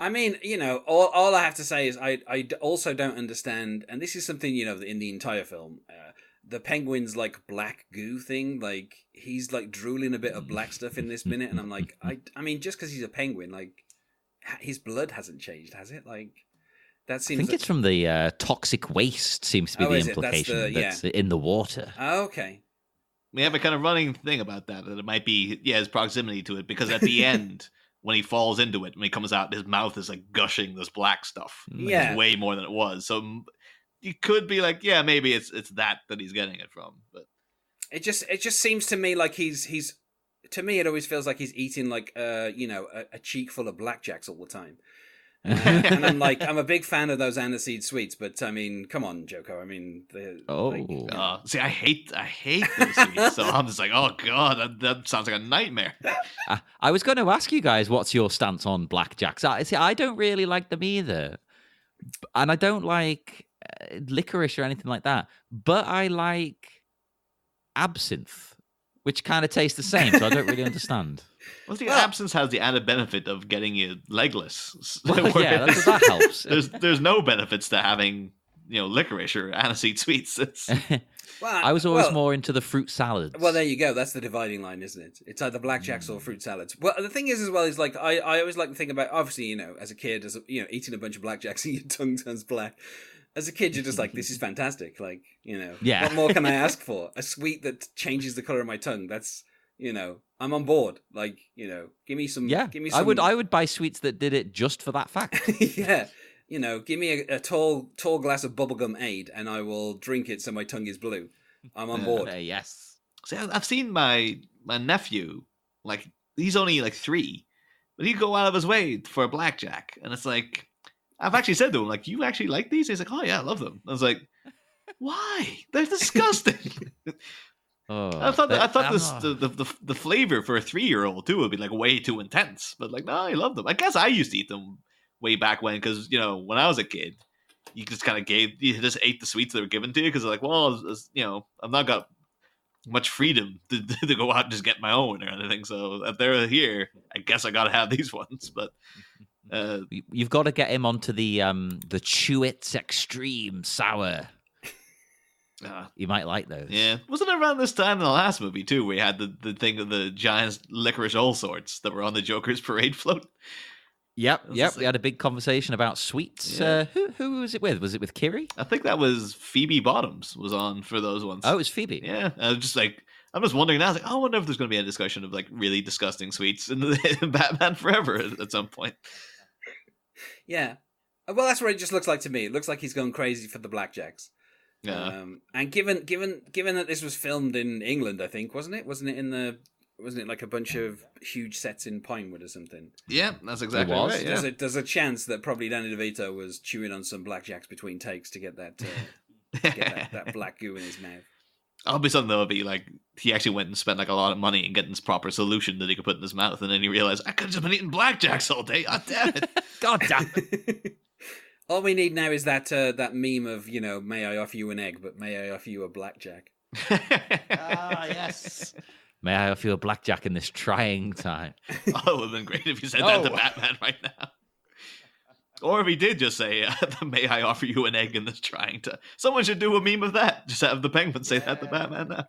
I mean, all I have to say is I also don't understand, and this is something, in the entire film, the penguin's like black goo thing, like he's like drooling a bit of black stuff in this minute, and I'm like, I mean, just because he's a penguin, like his blood hasn't changed, has it? Like that I seems. think it's from the toxic waste. Seems to be the is it? implication that's in the water. Oh, okay. We have a kind of running thing about that it might be his proximity to it, because at the end when he falls into it, when he comes out, his mouth is like gushing this black stuff. Like, it's way more than it was. So you could be like, yeah, maybe it's that he's getting it from. But it just seems to me like he's to me it always feels like he's eating like a cheek full of blackjacks all the time. And I'm like, I'm a big fan of those Aniseed sweets, but I mean, come on, Joko. I mean, see, I hate those sweets, so I'm just like, oh god, that sounds like a nightmare. I was going to ask you guys, what's your stance on blackjacks? I don't really like them either, and I don't like licorice or anything like that. But I like absinthe, which kind of tastes the same, so I don't really understand. Well, the absence has the added benefit of getting you legless. Well, yeah, that helps. There's no benefits to having licorice or aniseed sweets. I was always more into the fruit salads. Well, there you go. That's the dividing line, isn't it? It's either blackjacks or fruit salads. Well, the thing is, as well, is like I always like to think about. Obviously, as a kid, eating a bunch of blackjacks and your tongue turns black. As a kid, you're just like, this is fantastic. Like, what more can I ask for? A sweet that changes the color of my tongue. That's. I'm on board. Like, give me some. Yeah, give me some... I would buy sweets that did it just for that fact. Yeah, give me a tall glass of bubblegum aid, and I will drink it so my tongue is blue. I'm on board. Yes. See, I've seen my nephew. Like, he's only like 3, but he'd go out of his way for a blackjack, and it's like, I've actually said to him, like, you actually like these? He's like, oh yeah, I love them. I was like, why? They're disgusting. I thought the flavor for a 3-year-old too would be like way too intense, but like, no, I love them. I guess I used to eat them way back when, because when I was a kid, you just kind of just ate the sweets that were given to you, because like, well, I've not got much freedom to go out and just get my own or anything. So if they're here, I guess I got to have these ones. But you've got to get him onto the Chewits Extreme Sour. You might like those. Yeah. Wasn't it around this time in the last movie, too, where we had the thing of the giant licorice all sorts that were on the Joker's parade float? Yep. We had a big conversation about sweets. Yeah. Who was it with? Was it with Kiri? I think that was Phoebe Bottoms was on for those ones. Oh, it was Phoebe. Yeah. I'm just wondering now, I wonder if there's going to be a discussion of like really disgusting sweets in Batman Forever at some point. Yeah. Well, that's what it just looks like to me. It looks like he's going crazy for the blackjacks. Yeah. And given that this was filmed in England, I think, wasn't it? Wasn't it like a bunch of huge sets in Pinewood or something? Yeah, that's exactly right. Yeah. There's a chance that probably Danny DeVito was chewing on some blackjacks between takes to get that that black goo in his mouth. I'll be something that would be like he actually went and spent like a lot of money in getting this proper solution that he could put in his mouth, and then he realized I could have just been eating blackjacks all day. God damn it! God damn it! All we need now is that meme of, may I offer you an egg, but may I offer you a blackjack? Yes. May I offer you a blackjack in this trying time? Oh, it would have been great if you said that to Batman right now. Or if he did just say, may I offer you an egg in this trying time. Someone should do a meme of that. Just have the Penguin say that to Batman now.